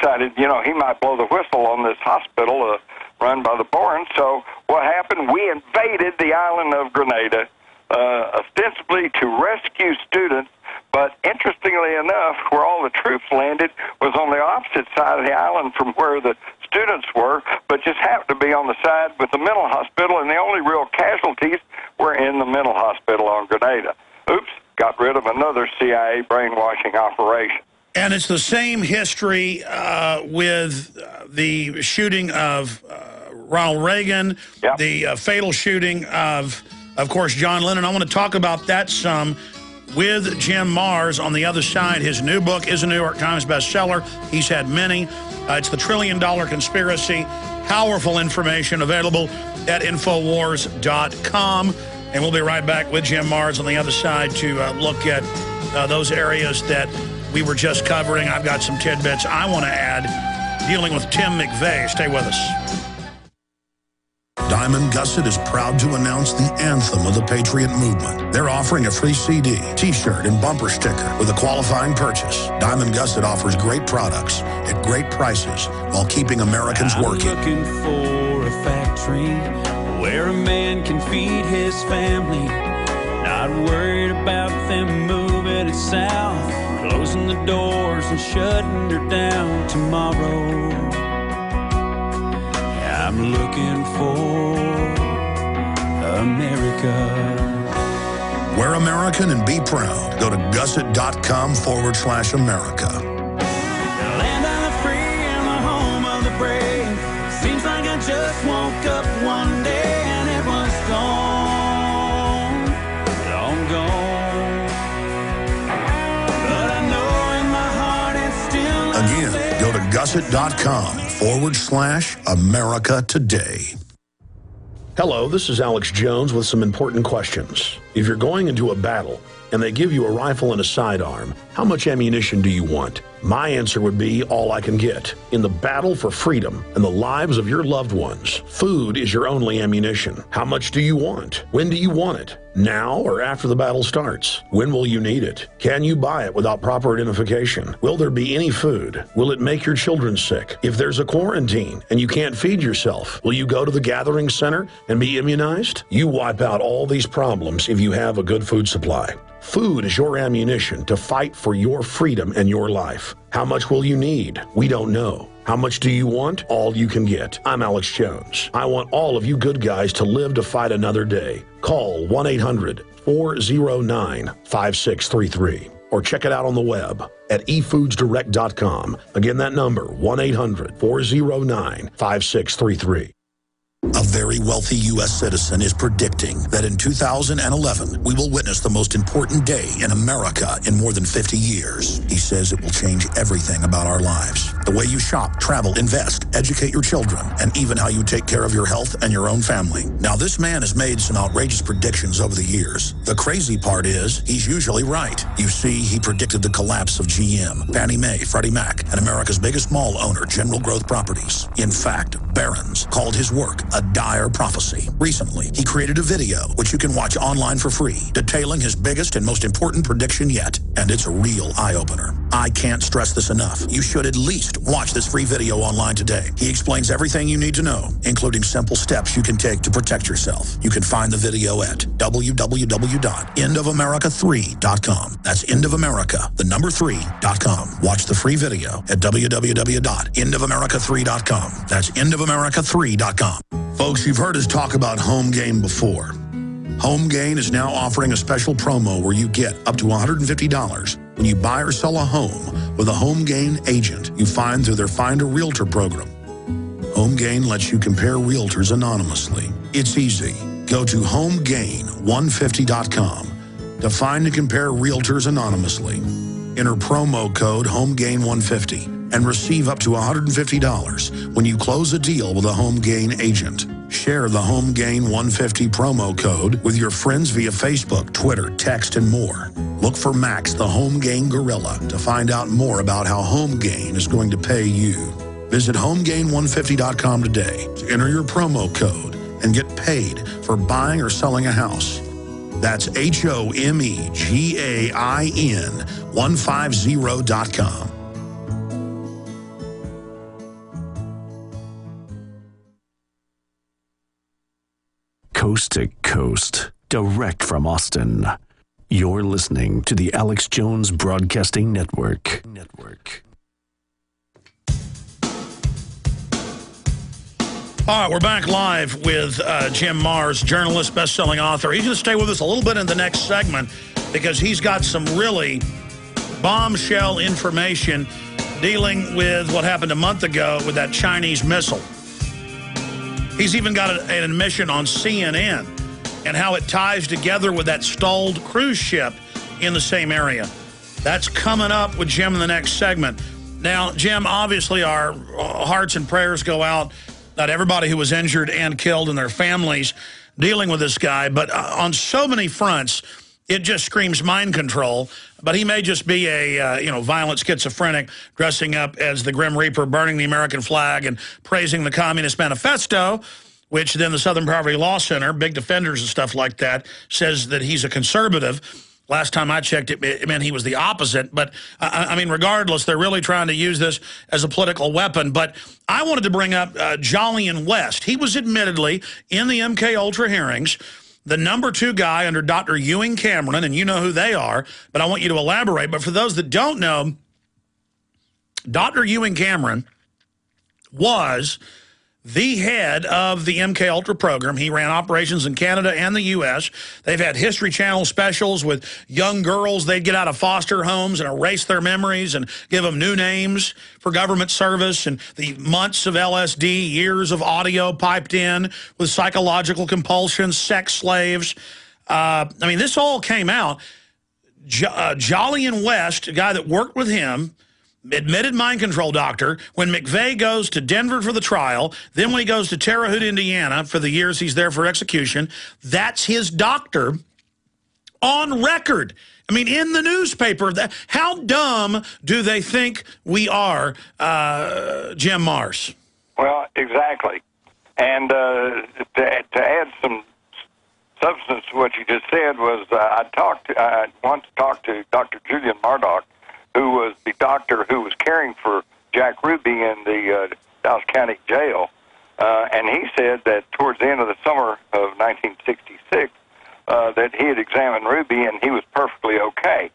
decided, you know, he might blow the whistle on this hospital run by the Bournes. So what happened? We invaded the island of Grenada, ostensibly to rescue students. But interestingly enough, where all the troops landed was on the opposite side of the island from where the students were, but just happened to be on the side with the mental hospital, and the only real casualties were in the mental hospital on Grenada. Oops, got rid of another CIA brainwashing operation. And it's the same history with the shooting of Ronald Reagan, yep. the fatal shooting of course, John Lennon. I want to talk about that some with Jim Marrs on the other side. His new book is a New York Times bestseller. He's had many. It's The $1 Trillion Conspiracy. Powerful information available at Infowars.com. And we'll be right back with Jim Marrs on the other side to look at those areas that we were just covering. I've got some tidbits I want to add dealing with Tim McVeigh. Stay with us. Diamond Gusset is proud to announce the anthem of the Patriot movement. They're offering a free CD, T-shirt, and bumper sticker with a qualifying purchase. Diamond Gusset offers great products at great prices while keeping Americans working. I'm looking for a factory where a man can feed his family, not worried about them moving it south, closing the doors and shutting her down tomorrow. I'm looking for America. We're American and be proud. Go to gusset.com/America. The land of the free and the home of the brave. Seems like I just woke up one day and it was gone, long gone. But I know in my heart it's still Again, go to gusset.com/America today. Hello, this is Alex Jones with some important questions. If you're going into a battle and they give you a rifle and a sidearm, how much ammunition do you want? My answer would be all I can get. In the battle for freedom and the lives of your loved ones, food is your only ammunition. How much do you want? When do you want it? Now or after the battle starts? When will you need it? Can you buy it without proper identification? Will there be any food? Will it make your children sick? If there's a quarantine and you can't feed yourself, will you go to the gathering center and be immunized? You wipe out all these problems if you have a good food supply. Food is your ammunition to fight for your freedom and your life. How much will you need? We don't know. How much do you want? All you can get. I'm Alex Jones. I want all of you good guys to live to fight another day. Call 1-800-409-5633 or check it out on the web at efoodsdirect.com. Again, that number, 1-800-409-5633. A very wealthy U.S. citizen is predicting that in 2011, we will witness the most important day in America in more than 50 years. He says it will change everything about our lives. The way you shop, travel, invest, educate your children, and even how you take care of your health and your own family. Now, this man has made some outrageous predictions over the years. The crazy part is, he's usually right. You see, he predicted the collapse of GM, Fannie Mae, Freddie Mac, and America's biggest mall owner, General Growth Properties. In fact, Barron's called his work a dire prophecy. Recently, he created a video, which you can watch online for free, detailing his biggest and most important prediction yet. And it's a real eye-opener. I can't stress this enough. You should at least watch this free video online today. He explains everything you need to know, including simple steps you can take to protect yourself. You can find the video at www.endofamerica3.com. That's endofamerica, the number 3.com. Watch the free video at www.endofamerica3.com. That's endofamerica3.com. Folks, you've heard us talk about Home Gain before. Home Gain is now offering a special promo where you get up to $150 when you buy or sell a home with a Home Gain agent you find through their Find a Realtor program. Home Gain lets you compare realtors anonymously. It's easy. Go to homegain150.com to find and compare realtors anonymously. Enter promo code HOMEGAIN150 and receive up to $150 when you close a deal with a Home Gain agent. Share the Home Gain 150 promo code with your friends via Facebook, Twitter, text, and more. Look for Max, the Home Gain Gorilla, to find out more about how Home Gain is going to pay you. Visit HomeGain150.com today to enter your promo code and get paid for buying or selling a house. That's HomeGain150.com. coast to coast, direct from Austin. You're listening to the Alex Jones Broadcasting Network. All right, we're back live with Jim Marrs, journalist, best-selling author. He's going to stay with us a little bit in the next segment because he's got some really bombshell information dealing with what happened a month ago with that Chinese missile. He's even got an admission on CNN and how it ties together with that stalled cruise ship in the same area. That's coming up with Jim in the next segment. Now, Jim, obviously our hearts and prayers go out to everybody who was injured and killed and their families dealing with this guy. But on so many fronts, it just screams mind control. But he may just be a violent schizophrenic dressing up as the Grim Reaper, burning the American flag and praising the Communist Manifesto, which then the Southern Poverty Law Center, big defenders and stuff like that, says that he's a conservative. Last time I checked, it meant he was the opposite. But, I mean, regardless, they're really trying to use this as a political weapon. But I wanted to bring up Jolyon West. He was admittedly in the MKUltra hearings, the #2 guy under Dr. Ewing Cameron, and you know who they are, but I want you to elaborate. But for those that don't know, Dr. Ewing Cameron was the head of the MKUltra program. He ran operations in Canada and the U.S. They've had History Channel specials with young girls. They'd get out of foster homes and erase their memories and give them new names for government service, and the months of LSD, years of audio piped in with psychological compulsions, sex slaves. I mean, this all came out. Jolyon West, a guy that worked with him, admitted mind control doctor, when McVeigh goes to Denver for the trial, then when he goes to Terre Haute, Indiana for the years he's there for execution, that's his doctor on record. I mean, in the newspaper. How dumb do they think we are, Jim Marrs? Well, exactly. And to add some substance to what you just said was I once talked to Dr. Julian Murdoch, who was the doctor who was caring for Jack Ruby in the Dallas County Jail. And he said that towards the end of the summer of 1966, that he had examined Ruby and he was perfectly okay.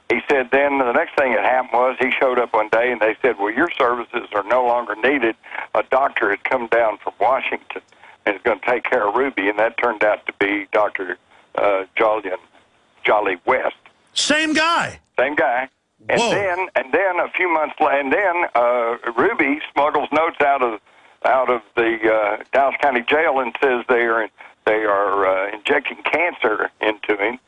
He said then the next thing that happened was he showed up one day and they said, well, your services are no longer needed. A doctor had come down from Washington and is going to take care of Ruby, and that turned out to be Dr. Jolly West. Same guy. Same guy. And then a few months later, Ruby smuggles notes out of the Dallas County Jail and says they are injecting cancer into him.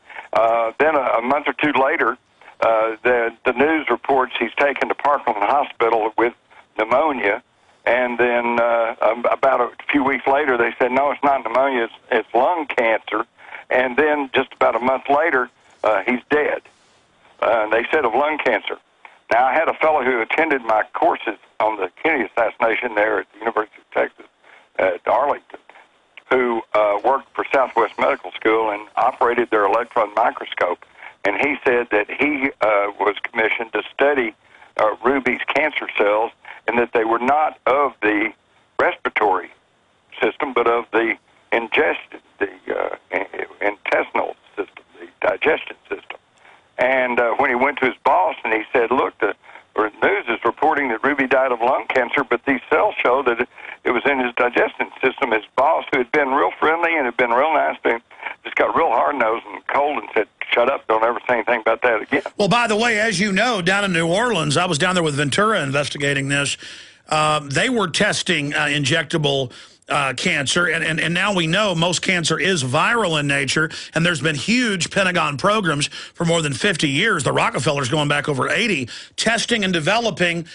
Then a month or two later, the news reports he's taken to Parkland Hospital with pneumonia, and then about a few weeks later, they said no, it's not pneumonia, it's lung cancer, and then just about a month later, he's dead. They said of lung cancer. Now, I had a fellow who attended my courses on the Kennedy assassination there at the University of Texas at Arlington, who worked for Southwest Medical School and operated their electron microscope. And he said that he was commissioned to study Ruby's cancer cells, and that they were not of the respiratory system, but of the intestinal system, the digestion system. And when he went to his boss and he said, look, the news is reporting that Ruby died of lung cancer, but these cells show that it was in his digestion system. His boss, who had been real friendly and had been real nice to him, just got real hard-nosed and cold and said, shut up, don't ever say anything about that again. Well, by the way, as you know, down in New Orleans, I was down there with Ventura investigating this. They were testing injectable cancer, and now we know most cancer is viral in nature, and there's been huge Pentagon programs for more than 50 years, the Rockefellers going back over 80, testing and developing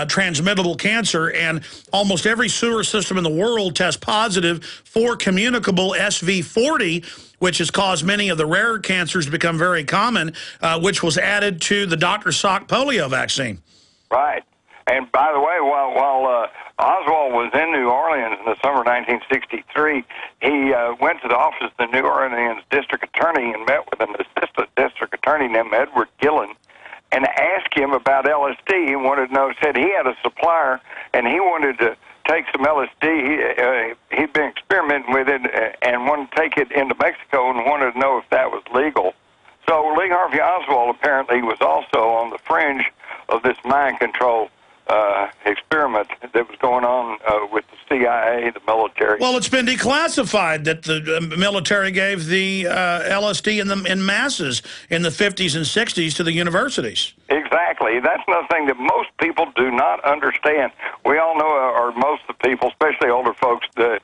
transmittable cancer, and almost every sewer system in the world tests positive for communicable SV40, which has caused many of the rare cancers to become very common, which was added to the Dr. Salk polio vaccine. Right. And by the way, while Oswald was in New Orleans in the summer of 1963, he went to the office of the New Orleans district attorney and met with an assistant district attorney named Edward Gillen and asked him about LSD. He wanted to know, said he had a supplier, and he wanted to take some LSD. He'd been experimenting with it and wanted to take it into Mexico and wanted to know if that was legal. So Lee Harvey Oswald apparently was also on the fringe of this mind control experiment that was going on with the CIA, the military. Well, it's been declassified that the military gave the LSD in masses in the 50s and 60s to the universities. Exactly. That's another thing that most people do not understand. We all know, or most of the people, especially older folks that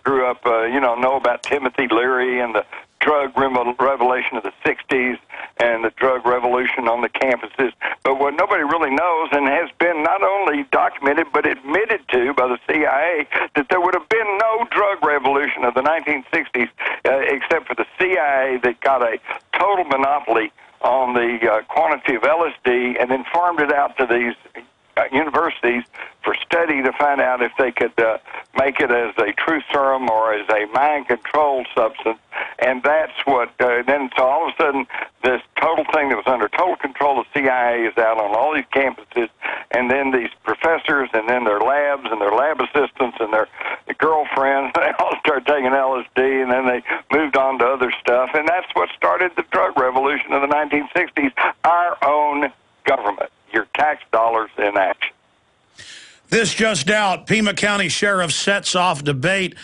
grew up, know about Timothy Leary and the drug revelation of the 60s and the drug revolution on the campuses. But what nobody really knows, and has been not only documented but admitted to by the CIA, that there would have been no drug revolution of the 1960s except for the CIA that got a total monopoly on the quantity of LSD and then farmed it out to these universities for study to find out if they could make it as a truth serum or as a mind-controlled substance. And that's what, then so all of a sudden, this total thing that was under total control of CIA is out on all these campuses, and then these professors and then their labs and their lab assistants and their girlfriends, they all started taking LSD, and then they moved on to other stuff, and that's what started the drug revolution of the 1960s, our own government. Your tax dollars in action. This just out, Pima County Sheriff sets off debate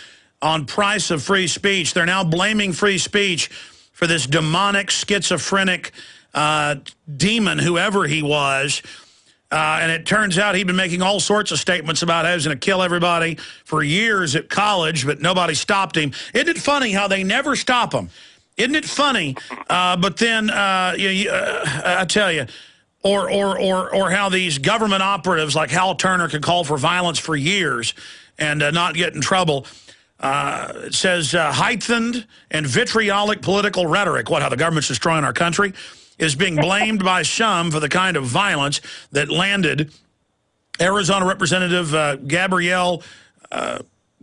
on price of free speech. They're now blaming free speech for this demonic, schizophrenic demon, whoever he was. And it turns out he'd been making all sorts of statements about how he was going to kill everybody for years at college, but nobody stopped him. Isn't it funny how they never stop him? Isn't it funny? But then, I tell you, or how these government operatives like Hal Turner could call for violence for years and not get in trouble. It says heightened and vitriolic political rhetoric, how the government's destroying our country, is being blamed by some for the kind of violence that landed Arizona Representative Gabrielle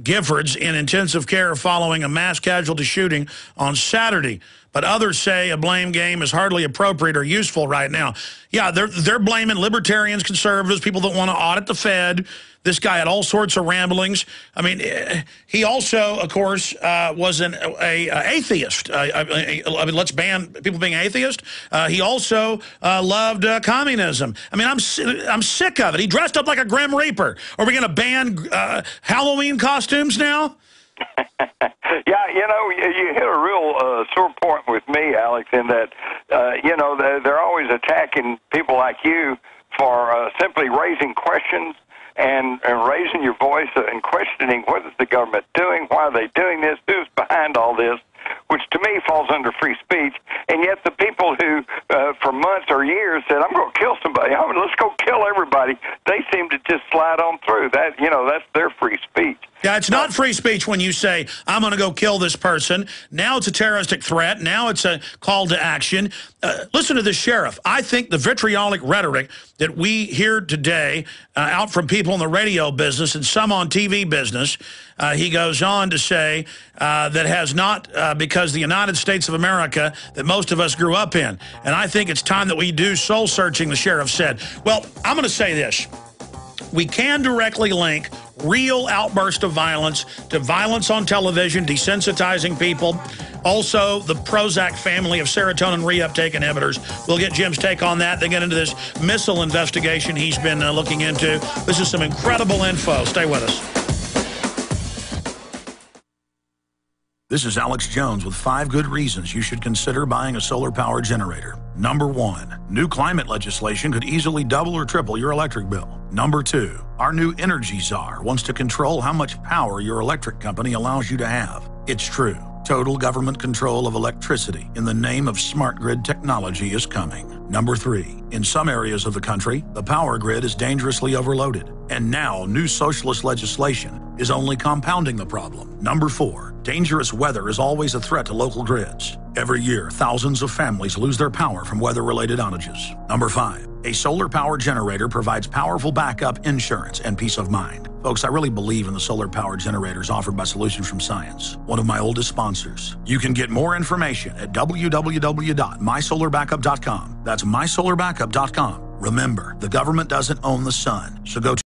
Giffords in intensive care following a mass casualty shooting on Saturday. But others say a blame game is hardly appropriate or useful right now. Yeah, they're blaming libertarians, conservatives, people that want to audit the Fed. This guy had all sorts of ramblings. I mean, he also, of course, was an atheist. I mean, let's ban people being atheist. He also loved communism. I mean, I'm sick of it. He dressed up like a Grim Reaper. Are we going to ban Halloween costumes now? Yeah, you hit a real sore point with me, Alex, in that, they're always attacking people like you for simply raising questions and raising your voice and questioning what is the government doing, why are they doing this, who's behind all this, which to me falls under free speech. And yet the people who, for months or years, said, I'm going to kill somebody, let's go kill everybody, they seem to just slide on through. That, that's their free speech. Yeah, it's not free speech when you say, I'm going to go kill this person. Now it's a terroristic threat. Now it's a call to action. Listen to this sheriff. I think the vitriolic rhetoric that we hear today out from people in the radio business and some on TV business, he goes on to say that has not, because the United States of America that most of us grew up in. And I think it's time that we do soul searching, the sheriff said. Well, I'm going to say this. We can directly link real outburst of violence to violence on television, desensitizing people. Also, the Prozac family of serotonin reuptake inhibitors. We'll get Jim's take on that. They get into this missile investigation he's been looking into. This is some incredible info. Stay with us. This is Alex Jones with 5 good reasons you should consider buying a solar power generator. Number 1, new climate legislation could easily double or triple your electric bill. Number 2, our new energy czar wants to control how much power your electric company allows you to have. It's true. Total government control of electricity in the name of smart grid technology is coming. Number 3, in some areas of the country, the power grid is dangerously overloaded. And now new socialist legislation is only compounding the problem. Number 4, dangerous weather is always a threat to local grids. Every year, thousands of families lose their power from weather-related outages. Number 5, a solar power generator provides powerful backup insurance and peace of mind. Folks, I really believe in the solar power generators offered by Solutions from Science, one of my oldest sponsors. You can get more information at www.mysolarbackup.com. That's mysolarbackup.com. Remember, the government doesn't own the sun, so go to